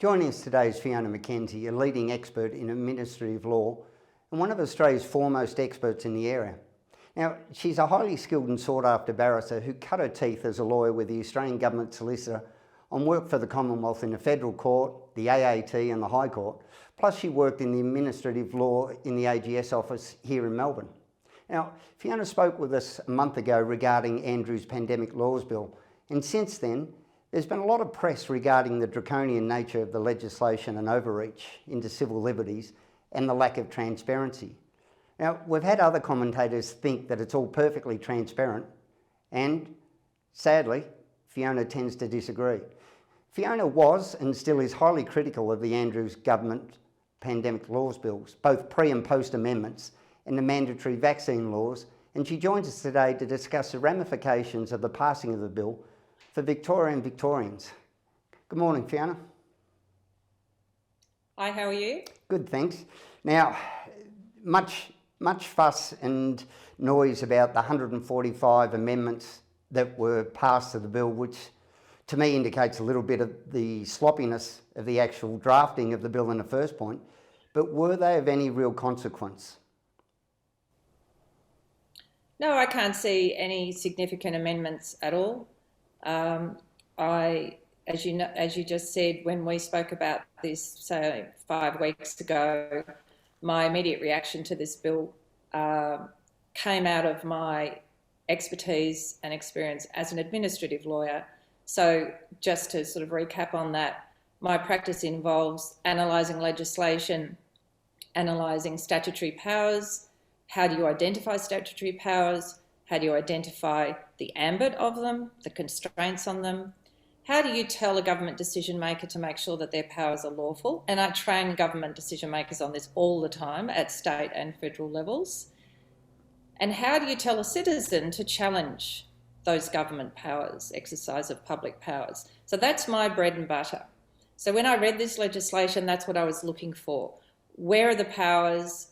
Joining us today is Fiona McKenzie, a leading expert in administrative law and one of Australia's foremost experts in the area. Now, she's a highly skilled and sought-after barrister who cut her teeth as a lawyer with the Australian Government solicitor on work for the Commonwealth in the Federal Court, the AAT and the High Court, plus she worked in the administrative law in the AGS office here in Melbourne. Now, Fiona spoke with us a month ago regarding Andrew's Pandemic Laws Bill, and since then, there's been a lot of press regarding the draconian nature of the legislation and overreach into civil liberties and the lack of transparency. Now, we've had other commentators think that it's all perfectly transparent, and sadly, Fiona tends to disagree. Fiona was and still is highly critical of the Andrews government pandemic laws bills, both pre and post amendments, and the mandatory vaccine laws, and she joins us today to discuss the ramifications of the passing of the bill for Victoria and Victorians. Good morning, Fiona. Hi, how are you? Good, thanks. Now, much fuss and noise about the 145 amendments that were passed to the bill, which to me indicates a little bit of the sloppiness of the actual drafting of the bill in the first point, but were they of any real consequence? No, I can't see any significant amendments at all. As you just said, when we spoke about this, say, 5 weeks ago, my immediate reaction to this bill came out of my expertise and experience as an administrative lawyer. So just to sort of recap on that, my practice involves analysing legislation, analysing statutory powers. How do you identify statutory powers? How do you identify the ambit of them, the constraints on them? How do you tell a government decision maker to make sure that their powers are lawful? And I train government decision makers on this all the time at state and federal levels. And how do you tell a citizen to challenge those government powers, exercise of public powers? So that's my bread and butter. So when I read this legislation, that's what I was looking for. Where are the powers?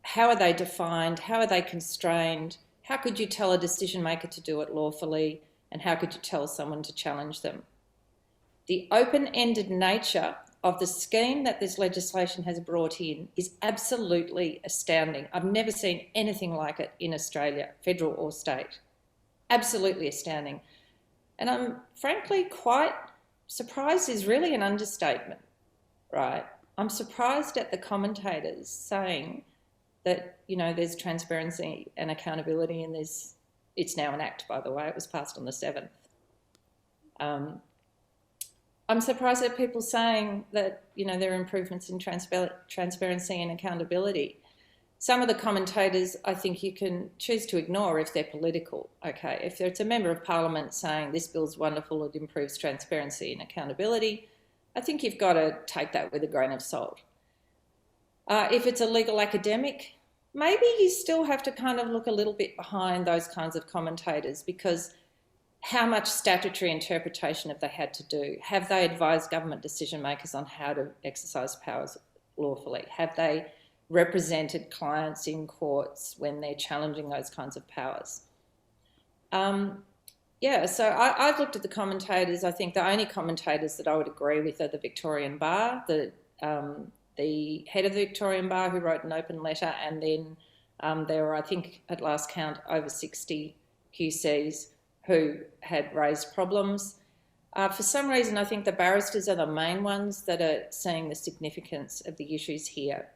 How are they defined? How are they constrained? How could you tell a decision maker to do it lawfully? And how could you tell someone to challenge them? The open-ended nature of the scheme that this legislation has brought in is absolutely astounding. I've never seen anything like it in Australia, federal or state. Absolutely astounding. And I'm frankly quite surprised is really an understatement, right? I'm surprised at the commentators saying that, you know, there's transparency and accountability in this. It's now an act, by the way. It was passed on the 7th. I'm surprised at people saying that, you know, there are improvements in transparency and accountability. Some of the commentators, I think you can choose to ignore if they're political, okay? If it's a member of parliament saying this bill's wonderful, it improves transparency and accountability, I think you've got to take that with a grain of salt. If it's a legal academic, maybe you still have to kind of look a little bit behind those kinds of commentators, because how much statutory interpretation have they had to do? Have they advised government decision makers on how to exercise powers lawfully? Have they represented clients in courts when they're challenging those kinds of powers? So I've looked at the commentators. I think the only commentators that I would agree with are the Victorian Bar, the head of the Victorian Bar who wrote an open letter, and then there were, I think, at last count, over 60 QCs who had raised problems. For some reason, I think the barristers are the main ones that are seeing the significance of the issues here.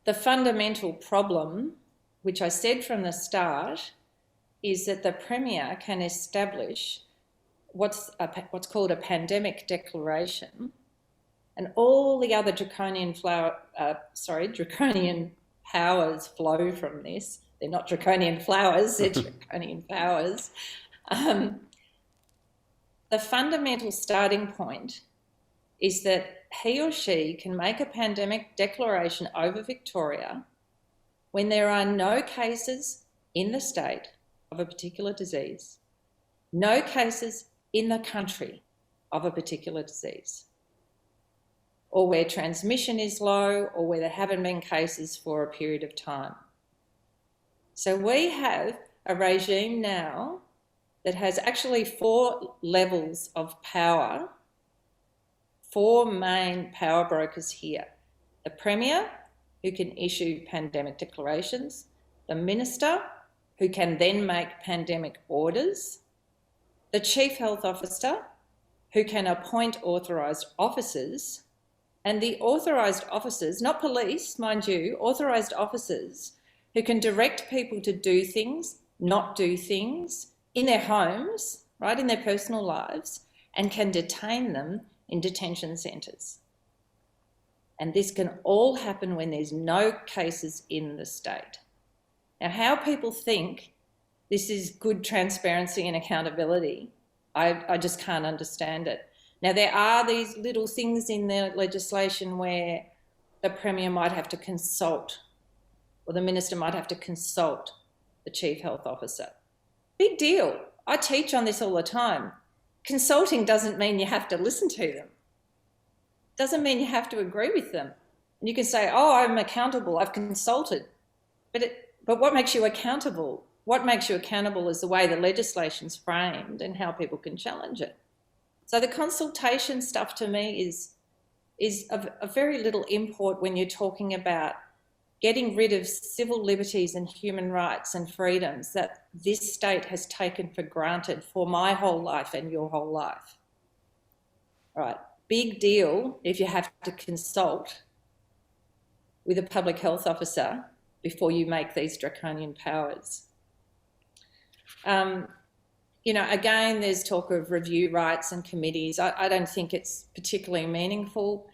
The fundamental problem, which I said from the start, is that the Premier can establish what's called a pandemic declaration, and all the other draconian powers flow from this. They're not draconian flowers, they're draconian powers. The fundamental starting point is that he or she can make a pandemic declaration over Victoria when there are no cases in the state of a particular disease, no cases in the country of a particular disease, or where transmission is low, or where there haven't been cases for a period of time. So we have a regime now that has actually 4 levels of power four main power brokers here: the Premier, who can issue pandemic declarations, the Minister, who can then make pandemic orders, the Chief Health Officer, who can appoint authorised officers, and the authorised officers, not police, mind you, authorised officers who can direct people to do things, not do things in their homes, right, in their personal lives, and can detain them in detention centres. And this can all happen when there's no cases in the state. Now, how people think this is good transparency and accountability, I just can't understand it. Now, there are these little things in the legislation where the Premier might have to consult, or the Minister might have to consult the Chief Health Officer. Big deal. I teach on this all the time. Consulting doesn't mean you have to listen to them. Doesn't mean you have to agree with them. And you can say, oh, I'm accountable, I've consulted. But what makes you accountable? What makes you accountable is the way the legislation's framed and how people can challenge it. So the consultation stuff to me is of very little import when you're talking about getting rid of civil liberties and human rights and freedoms that this state has taken for granted for my whole life and your whole life. All right, big deal if you have to consult with a public health officer before you make these draconian powers. Again, there's talk of review rights and committees. I don't think it's particularly meaningful.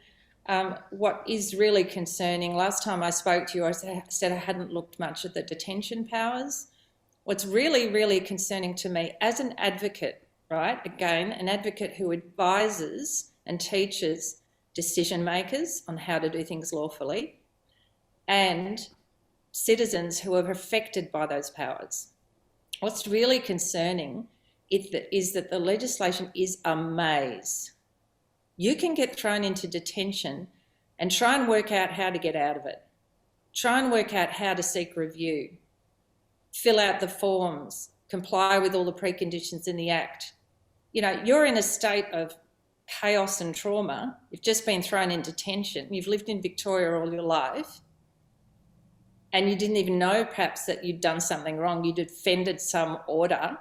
What is really concerning, last time I spoke to you, I said I hadn't looked much at the detention powers. What's really, really concerning to me as an advocate, right? Again, an advocate who advises and teaches decision makers on how to do things lawfully, and citizens who are affected by those powers. What's really concerning is that the legislation is a maze. You can get thrown into detention and try and work out how to get out of it. Try and work out how to seek review, fill out the forms, comply with all the preconditions in the Act. You're in a state of chaos and trauma. You've just been thrown in detention. You've lived in Victoria all your life, and you didn't even know perhaps that you'd done something wrong. You'd offended some order,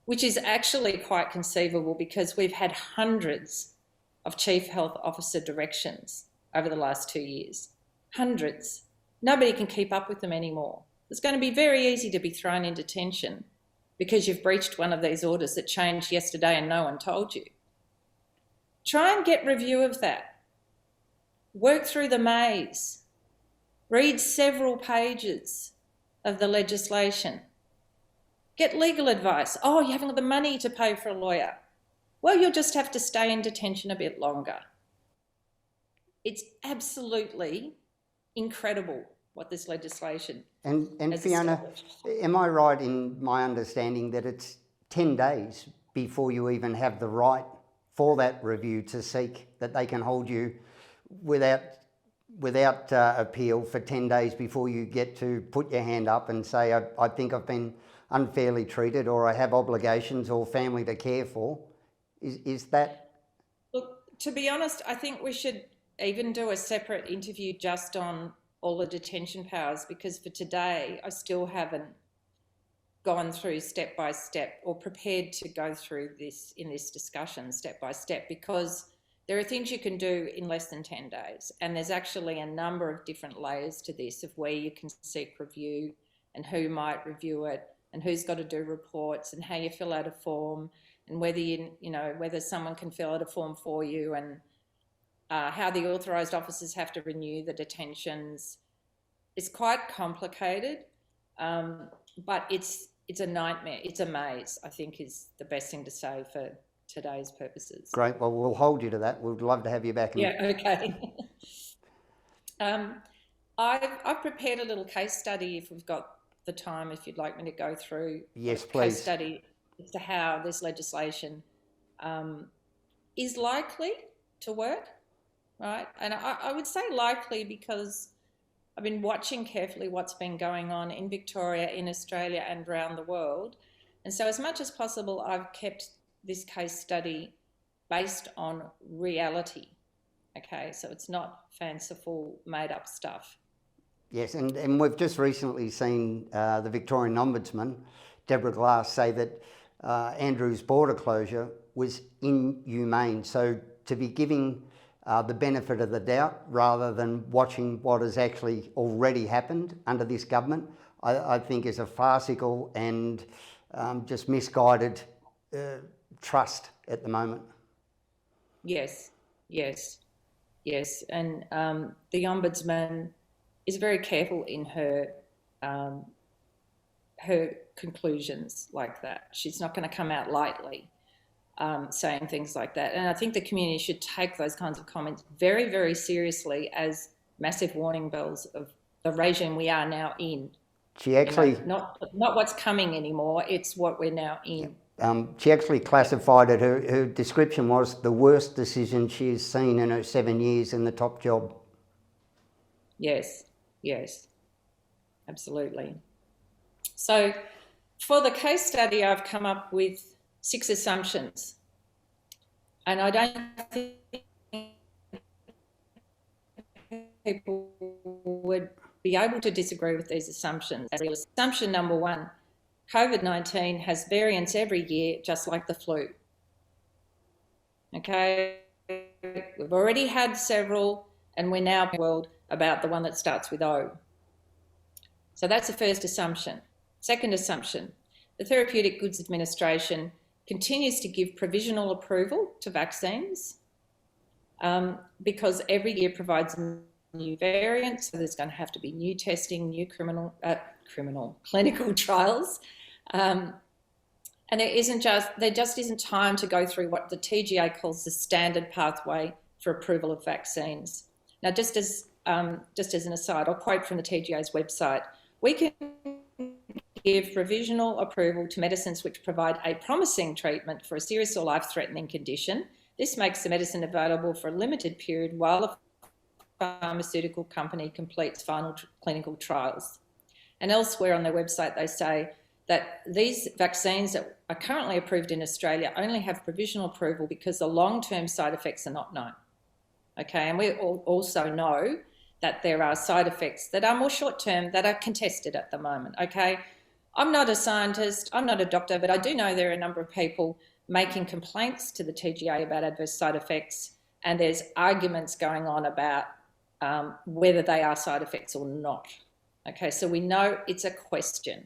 which is actually quite conceivable because we've had hundreds of Chief Health Officer directions over the last 2 years. Hundreds. Nobody can keep up with them anymore. It's going to be very easy to be thrown in detention because you've breached one of these orders that changed yesterday and no one told you. Try and get review of that. Work through the maze. Read several pages of the legislation. Get legal advice. Oh, you haven't got the money to pay for a lawyer. Well, you'll just have to stay in detention a bit longer. It's absolutely incredible what this legislation And has Fiona, established. am I right in my understanding that it's 10 days before you even have the right for that review to seek, that they can hold you without appeal for 10 days before you get to put your hand up and say, I think I've been unfairly treated, or I have obligations or family to care for? Is that? Look, to be honest, I think we should even do a separate interview just on all the detention powers, because for today I still haven't gone through step by step or prepared to go through this in this discussion step by step, because there are things you can do in less than 10 days. And there's actually a number of different layers to this of where you can seek review and who might review it and who's got to do reports and how you fill out a form and whether whether someone can fill out a form for you, and how the authorised officers have to renew the detentions. It's quite complicated, but it's a nightmare. It's a maze, I think, is the best thing to say for today's purposes. Great. Well, we'll hold you to that. We'd love to have you back. Yeah, okay. I've prepared a little case study, if we've got the time, if you'd like me to go through. Yes, a please. Case study as to how this legislation is likely to work, right? And I would say likely because I've been watching carefully what's been going on in Victoria, in Australia and around the world. And so as much as possible, I've kept this case study based on reality, Okay, so it's not fanciful, made up stuff. Yes, and we've just recently seen the Victorian Ombudsman, Deborah Glass, say that Andrew's border closure was inhumane. So to be giving the benefit of the doubt rather than watching what has actually already happened under this government, I think is a farcical and just misguided trust at the moment. Yes, yes, yes. And the Ombudsman is very careful in her conclusions like that. She's not going to come out lightly saying things like that. And I think the community should take those kinds of comments very, very seriously as massive warning bells of the regime we are now in. She actually not what's coming anymore. It's what we're now in. She actually classified it. Her description was the worst decision she has seen in her 7 years in the top job. Yes, yes, absolutely. So for the case study, I've come up with 6 assumptions. And I don't think people would be able to disagree with these assumptions. Assumption number 1, COVID-19 has variants every year, just like the flu. Okay, we've already had several, and we're now in the world about the one that starts with O. So that's the first assumption. Second assumption, the Therapeutic Goods Administration continues to give provisional approval to vaccines because every year provides new variants, so there's going to have to be new testing, new clinical trials. And there just isn't time to go through what the TGA calls the standard pathway for approval of vaccines. Now, just as an aside, I'll quote from the TGA's website. We can give provisional approval to medicines which provide a promising treatment for a serious or life-threatening condition. This makes the medicine available for a limited period while a pharmaceutical company completes final clinical trials. And elsewhere on their website, they say that these vaccines that are currently approved in Australia only have provisional approval because the long-term side effects are not known. Okay, and we also know that there are side effects that are more short-term that are contested at the moment. Okay, I'm not a scientist, I'm not a doctor, but I do know there are a number of people making complaints to the TGA about adverse side effects, and there's arguments going on about whether they are side effects or not. Okay, so we know it's a question.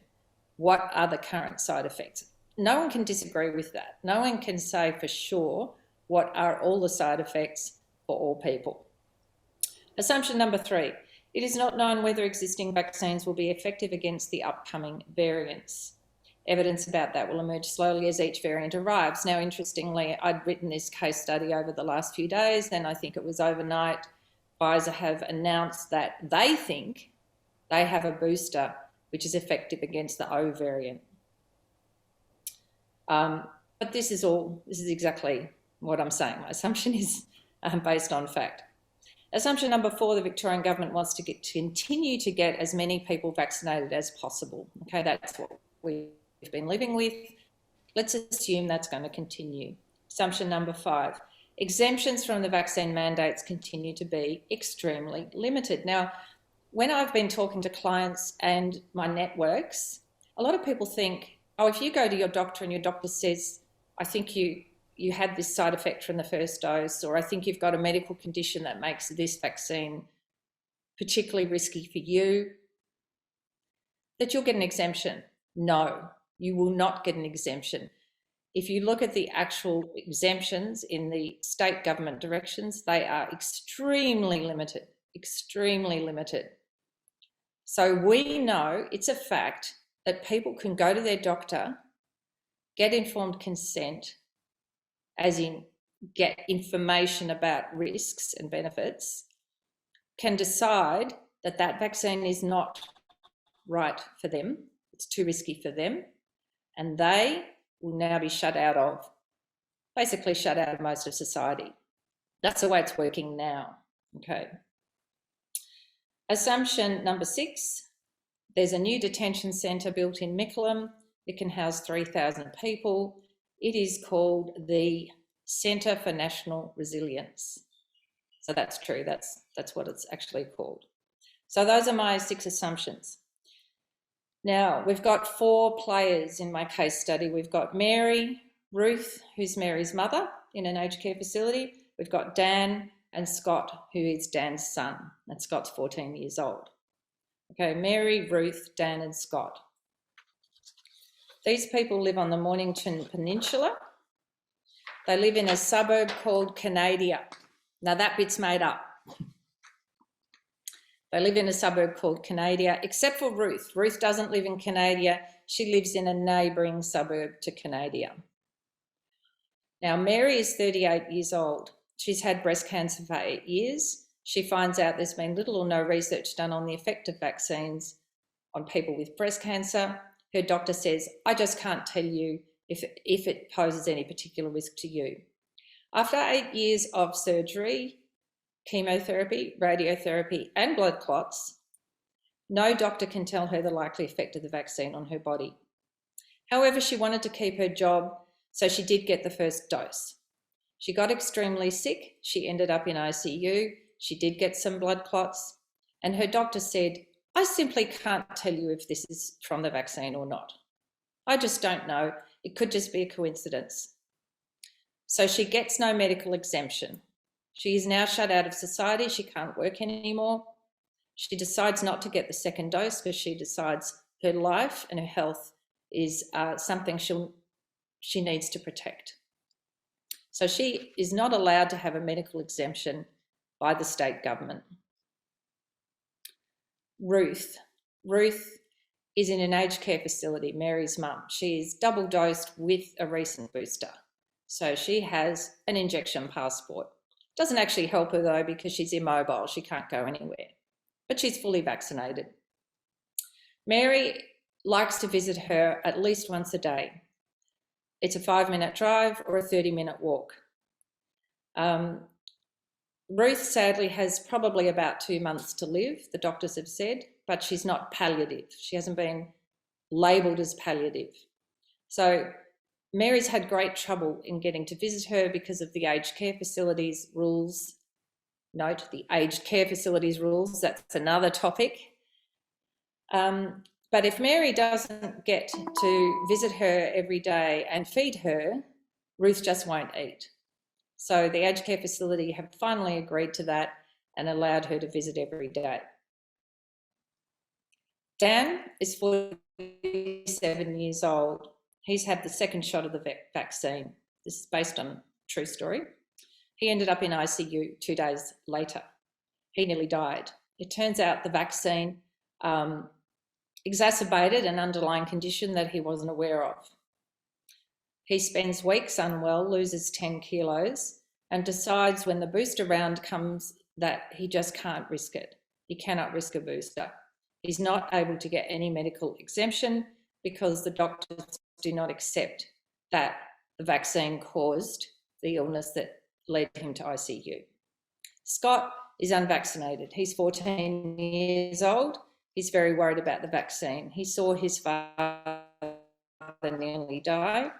What are the current side effects? No one can disagree with that. No one can say for sure what are all the side effects for all people. Assumption number 3, it is not known whether existing vaccines will be effective against the upcoming variants. Evidence about that will emerge slowly as each variant arrives. Now, interestingly, I'd written this case study over the last few days, and I think it was overnight, Pfizer have announced that they think they have a booster which is effective against the O variant. But this is exactly what I'm saying. My assumption is based on fact. Assumption number 4, the Victorian government wants to continue to get as many people vaccinated as possible. Okay, that's what we've been living with. Let's assume that's going to continue. Assumption number 5, exemptions from the vaccine mandates continue to be extremely limited. Now, when I've been talking to clients and my networks, a lot of people think, oh, if you go to your doctor and your doctor says, I think you had this side effect from the first dose, or I think you've got a medical condition that makes this vaccine particularly risky for you, that you'll get an exemption. No, you will not get an exemption. If you look at the actual exemptions in the state government directions, they are extremely limited, extremely limited. So we know it's a fact that people can go to their doctor, get informed consent, as in get information about risks and benefits, can decide that that vaccine is not right for them, it's too risky for them, and they will now be basically shut out of most of society. That's the way it's working now, okay. Assumption number 6, there's a new detention centre built in Mickleham. It can house 3,000 people. It is called the Centre for National Resilience. So that's true. That's what it's actually called. So those are my 6 assumptions. Now, we've got 4 players in my case study. We've got Mary, Ruth, who's Mary's mother in an aged care facility. We've got Dan and Scott, who is Dan's son, and Scott's 14 years old. Okay, Mary, Ruth, Dan and Scott. These people live on the Mornington Peninsula. They live in a suburb called Canadia. Now that bit's made up. They live in a suburb called Canadia, except for Ruth. Ruth doesn't live in Canadia. She lives in a neighbouring suburb to Canadia. Now, Mary is 38 years old. She's had breast cancer for 8 years. She finds out there's been little or no research done on the effect of vaccines on people with breast cancer. Her doctor says, I just can't tell you if it poses any particular risk to you. After 8 years of surgery, chemotherapy, radiotherapy and blood clots, no doctor can tell her the likely effect of the vaccine on her body. However, she wanted to keep her job, so she did get the first dose. She got extremely sick. She ended up in ICU. She did get some blood clots, and her doctor said, I simply can't tell you if this is from the vaccine or not. I just don't know. It could just be a coincidence. So she gets no medical exemption. She is now shut out of society. She can't work anymore. She decides not to get the second dose because she decides her life and her health is something she needs to protect. So she is not allowed to have a medical exemption by the state government. Ruth is in an aged care facility, Mary's mum. She is double dosed with a recent booster. So she has an injection passport. Doesn't actually help her though because she's immobile. She can't go anywhere, but she's fully vaccinated. Mary likes to visit her at least once a day. It's a 5-minute drive or a 30-minute walk. Ruth sadly has probably about 2 months to live, the doctors have said, but she's not palliative. She hasn't been labelled as palliative. So Mary's had great trouble in getting to visit her because of the aged care facilities rules. Note the aged care facilities rules, that's another topic. But if Mary doesn't get to visit her every day and feed her, Ruth just won't eat. So the aged care facility have finally agreed to that and allowed her to visit every day. Dan is 47 years old. He's had the second shot of the vaccine. This is based on a true story. He ended up in ICU 2 days later. He nearly died. It turns out the vaccine exacerbated an underlying condition that he wasn't aware of. He spends weeks unwell, loses 10 kilos, and decides when the booster round comes that he just can't risk it. He cannot risk a booster. He's not able to get any medical exemption because the doctors do not accept that the vaccine caused the illness that led him to ICU. Scott is unvaccinated. He's 14 years old. He's very worried about the vaccine. He saw his father nearly die,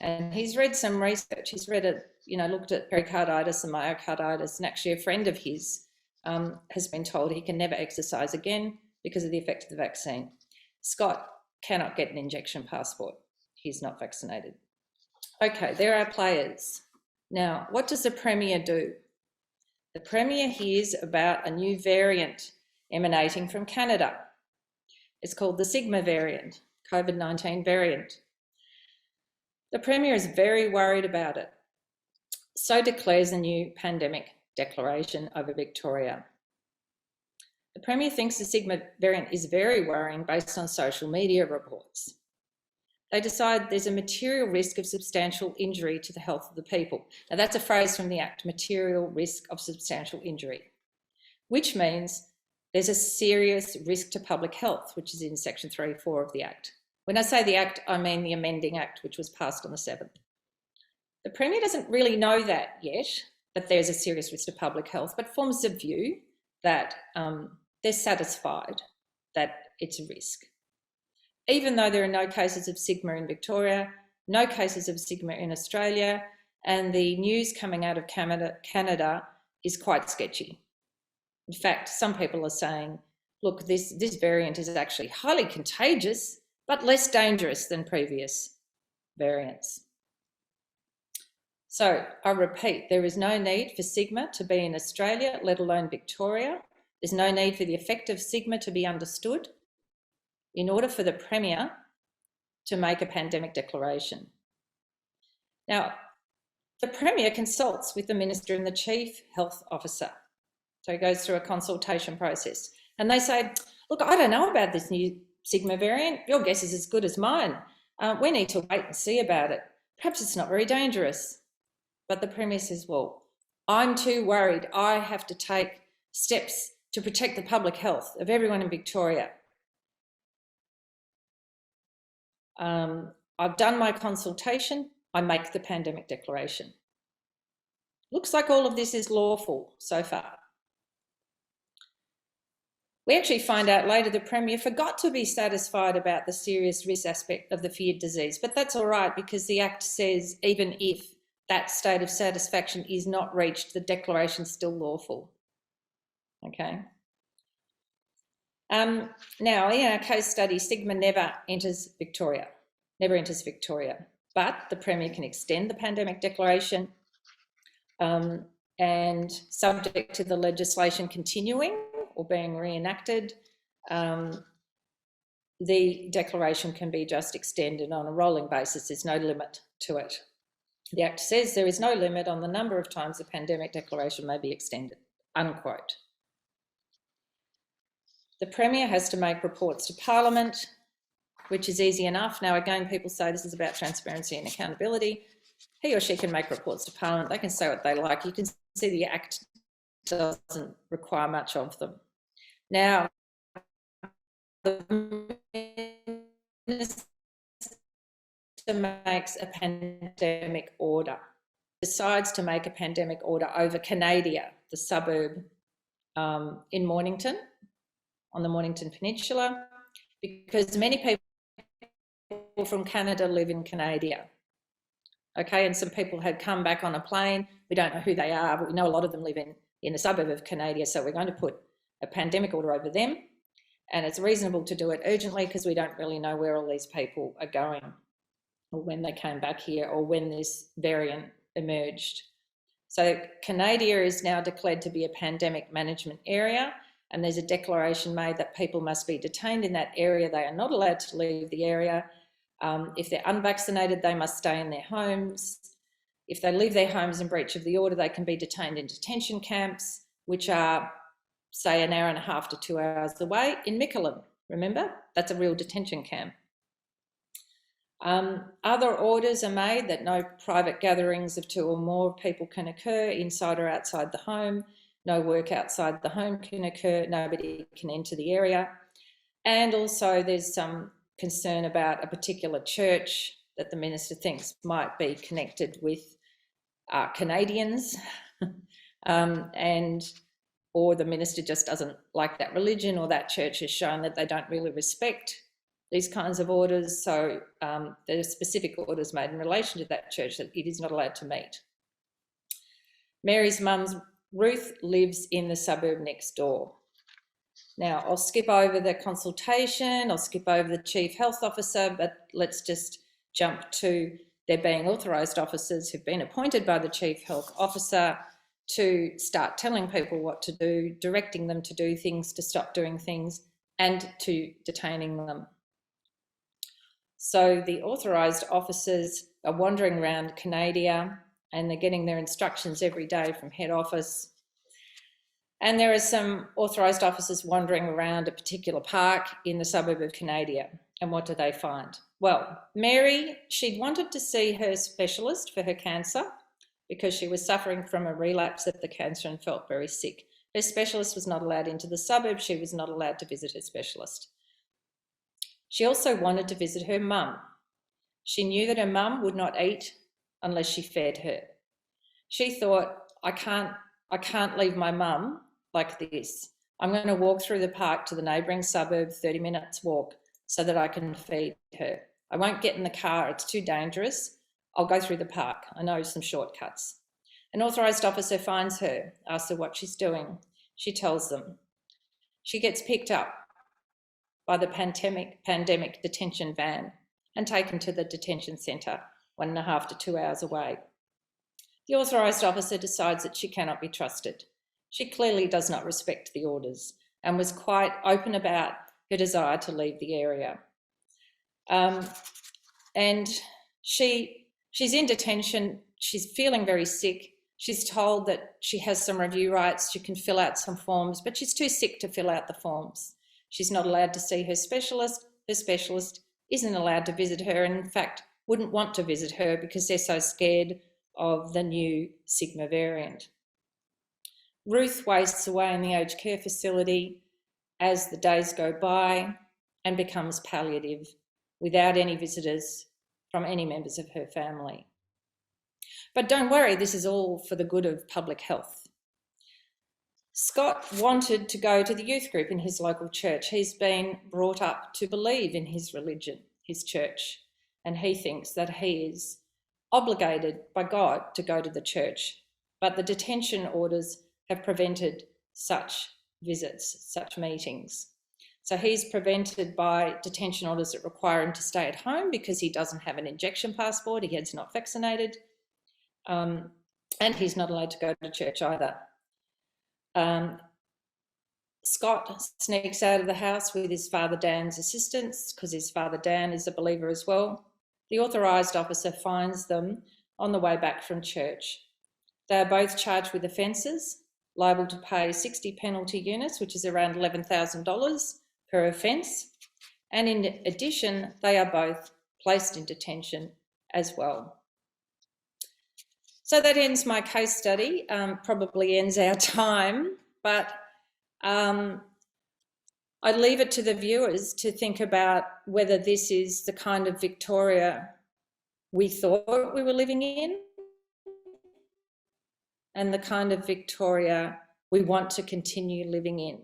and he's read some research. He's read it, looked at pericarditis and myocarditis, and actually a friend of his has been told he can never exercise again because of the effect of the vaccine. Scott cannot get an injection passport. He's not vaccinated. Okay, there are players. Now, what does the Premier do? The Premier hears about a new variant emanating from Canada. It's called the Sigma variant, COVID-19 variant. The Premier is very worried about it. So declares a new pandemic declaration over Victoria. The Premier thinks the Sigma variant is very worrying based on social media reports. They decide there's a material risk of substantial injury to the health of the people. Now that's a phrase from the Act, material risk of substantial injury, which means there's a serious risk to public health, which is in section 3(4) of the Act. When I say the Act, I mean the amending Act, which was passed on the 7th. The Premier doesn't really know that yet, that there's a serious risk to public health, but forms the view that they're satisfied that it's a risk. Even though there are no cases of Sigma in Victoria, no cases of Sigma in Australia, and the news coming out of Canada is quite sketchy. In fact, some people are saying, look, this variant is actually highly contagious, but less dangerous than previous variants. So I repeat, there is no need for Sigma to be in Australia, let alone Victoria. There's no need for the effect of Sigma to be understood in order for the Premier to make a pandemic declaration. Now, the Premier consults with the Minister and the Chief Health Officer. So he goes through a consultation process. And they say, look, I don't know about this new Sigma variant. Your guess is as good as mine. We need to wait and see about it. Perhaps it's not very dangerous. But the Premier says, well, I'm too worried. I have to take steps to protect the public health of everyone in Victoria. I've done my consultation. I make the pandemic declaration. Looks like all of this is lawful so far. We actually find out later the Premier forgot to be satisfied about the serious risk aspect of the feared disease, but that's all right because the Act says even if that state of satisfaction is not reached, the declaration is still lawful. Okay. Now, in our case study, Sigma never enters Victoria, but the Premier can extend the pandemic declaration and subject to the legislation continuing or being reenacted, the declaration can be just extended on a rolling basis. There's no limit to it. The Act says there is no limit on the number of times a pandemic declaration may be extended, unquote. The Premier has to make reports to Parliament, which is easy enough. Now, again, people say this is about transparency and accountability. He or she can make reports to Parliament. They can say what they like. You can see the Act doesn't require much of them. Now, the Minister makes a pandemic order, decides to make a pandemic order over Canada, the suburb in Mornington, on the Mornington Peninsula, because many people from Canada live in Canada. Okay, and some people had come back on a plane. We don't know who they are, but we know a lot of them live in a suburb of Canada, so we're going to put a pandemic order over them. And it's reasonable to do it urgently because we don't really know where all these people are going or when they came back here or when this variant emerged. So Canada is now declared to be a pandemic management area, and there's a declaration made that people must be detained in that area. They are not allowed to leave the area. If they're unvaccinated, they must stay in their homes. If they leave their homes in breach of the order, they can be detained in detention camps, which are, say, an hour and a half to 2 hours away in Mickleham. Remember, that's a real detention camp. Other orders are made that no private gatherings of 2 or more people can occur inside or outside the home. No work outside the home can occur. Nobody can enter the area. And also there's some concern about a particular church that the Minister thinks might be connected with Canadians or the Minister just doesn't like that religion, or that church has shown that they don't really respect these kinds of orders. So there are specific orders made in relation to that church that it is not allowed to meet. Mary's mum's Ruth lives in the suburb next door. Now, I'll skip over the consultation, I'll skip over the Chief Health Officer, but let's just jump to there being authorised officers who've been appointed by the Chief Health Officer to start telling people what to do, directing them to do things, to stop doing things, and to detaining them. So the authorised officers are wandering around Canada and they're getting their instructions every day from head office. And there are some authorised officers wandering around a particular park in the suburb of Canada. And what do they find? Well, Mary, she'd wanted to see her specialist for her cancer because she was suffering from a relapse of the cancer and felt very sick. Her specialist was not allowed into the suburb. She was not allowed to visit her specialist. She also wanted to visit her mum. She knew that her mum would not eat unless she fed her. She thought, I can't leave my mum like this. I'm going to walk through the park to the neighbouring suburb, 30 minutes walk, so that I can feed her. I won't get in the car, it's too dangerous. I'll go through the park. I know some shortcuts. An authorised officer finds her, asks her what she's doing. She tells them. She gets picked up by the pandemic detention van and taken to the detention centre, 1.5 to 2 hours away. The authorised officer decides that she cannot be trusted. She clearly does not respect the orders and was quite open about her desire to leave the area. And she's in detention. She's feeling very sick. She's told that she has some review rights. She can fill out some forms, but she's too sick to fill out the forms. She's not allowed to see her specialist. Her specialist isn't allowed to visit her, and in fact, wouldn't want to visit her because they're so scared of the new Sigma variant. Ruth wastes away in the aged care facility as the days go by and becomes palliative without any visitors from any members of her family. But don't worry, this is all for the good of public health. Scott wanted to go to the youth group in his local church. He's been brought up to believe in his religion, his church, and he thinks that he is obligated by God to go to the church. But the detention orders have prevented such visits, such meetings. So he's prevented by detention orders that require him to stay at home because he doesn't have an injection passport, he is not vaccinated, and he's not allowed to go to church either. Scott sneaks out of the house with his father Dan's assistance because his father Dan is a believer as well. The authorised officer finds them on the way back from church. They are both charged with offences, liable to pay 60 penalty units, which is around $11,000 per offence. And in addition, they are both placed in detention as well. So that ends my case study, probably ends our time, but I'd leave it to the viewers to think about whether this is the kind of Victoria we thought we were living in and the kind of Victoria we want to continue living in,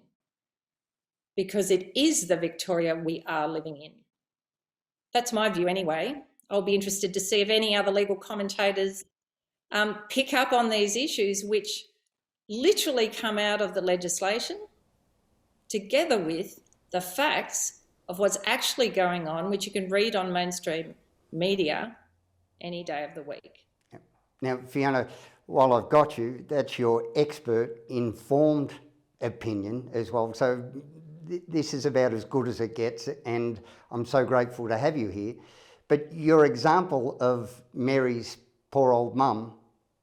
because it is the Victoria we are living in. That's my view anyway. I'll be interested to see if any other legal commentators pick up on these issues which literally come out of the legislation together with the facts of what's actually going on, which you can read on mainstream media any day of the week. Now, Fiona, while I've got you, that's your expert, informed opinion as well. So this is about as good as it gets, and I'm so grateful to have you here. But your example of Mary's poor old mum,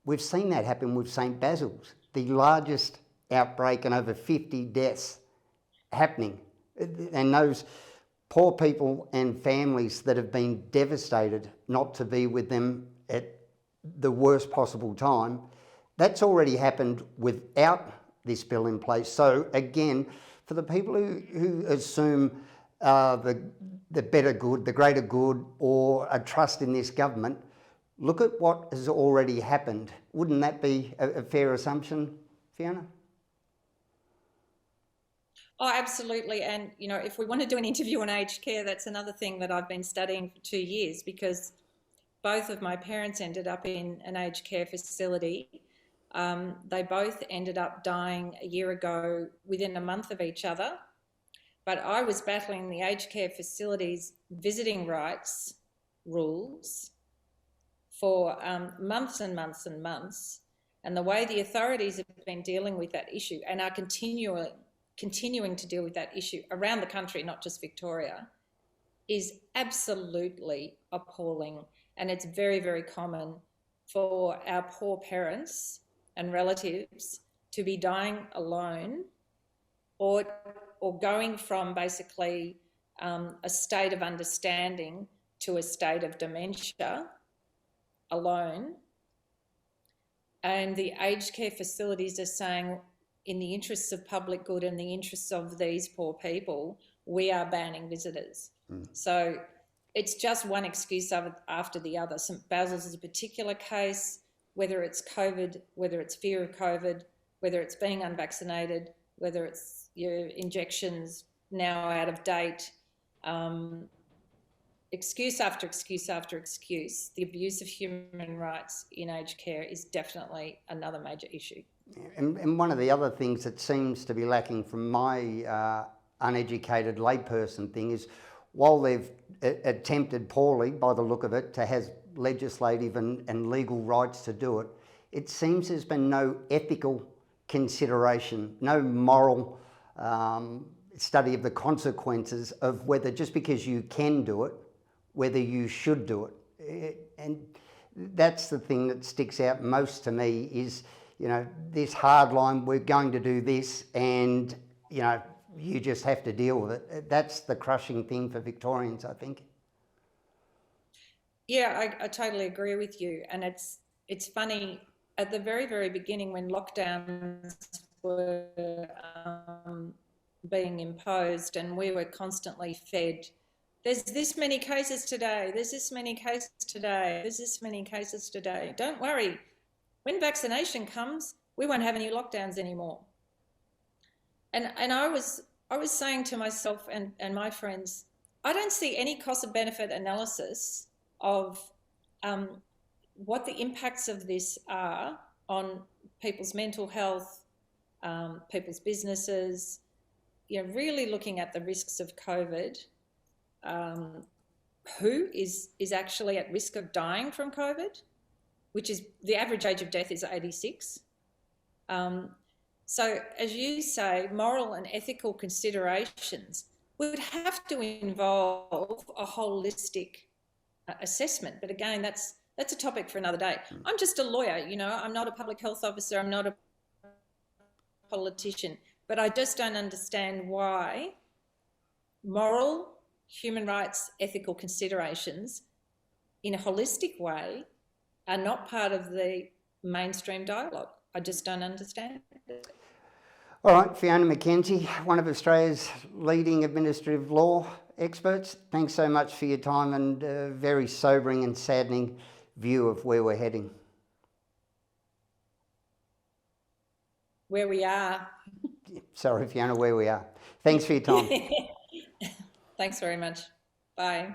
we've seen that happen with St Basil's, the largest outbreak and over 50 deaths happening. And those poor people and families that have been devastated not to be with them at the worst possible time, that's already happened without this bill in place. So again, for the people who assume the better good, the greater good, or a trust in this government, look at what has already happened. Wouldn't that be a fair assumption, Fiona? Oh, absolutely. And, you know, if we want to do an interview on aged care, that's another thing that I've been studying for 2 years, because both of my parents ended up in an aged care facility. They both ended up dying a year ago within a month of each other. But I was battling the aged care facilities visiting rights rules for months and months and months. And the way the authorities have been dealing with that issue and are continuing to deal with that issue around the country, not just Victoria, is absolutely appalling. And it's very, very common for our poor parents and relatives to be dying alone or going from basically a state of understanding to a state of dementia alone. And the aged care facilities are saying, in the interests of public good and the interests of these poor people, we are banning visitors. So it's just one excuse after the other. St Basil's is a particular case, whether it's COVID, whether it's fear of COVID, whether it's being unvaccinated, whether it's your injections now out of date. excuse after excuse after excuse, the abuse of human rights in aged care is definitely another major issue. And one of the other things that seems to be lacking from my uneducated layperson thing is, while they've attempted poorly, by the look of it, to have legislative and legal rights to do it, it seems there's been no ethical consideration, no moral study of the consequences of whether, just because you can do it, whether you should do it. And that's the thing that sticks out most to me is, this hard line, we're going to do this, and, you just have to deal with it. That's the crushing thing for Victorians, I think. Yeah, I totally agree with you. And it's funny, at the very, very beginning when lockdowns were being imposed and we were constantly fed, there's this many cases today, there's this many cases today, there's this many cases today. Don't worry, when vaccination comes, we won't have any lockdowns anymore. And I was saying to myself and my friends, I don't see any cost and benefit analysis of what the impacts of this are on people's mental health, people's businesses, really looking at the risks of COVID, who is actually at risk of dying from COVID, which is the average age of death is 86. So as you say, moral and ethical considerations would have to involve a holistic assessment. But again, that's a topic for another day. I'm just a lawyer, I'm not a public health officer, I'm not a politician, but I just don't understand why moral, human rights, ethical considerations in a holistic way are not part of the mainstream dialogue. I just don't understand it. All right, Fiona McKenzie, one of Australia's leading administrative law experts, thanks so much for your time and a very sobering and saddening view of where we're heading. Where we are. Sorry, Fiona, where we are. Thanks for your time. Thanks very much. Bye.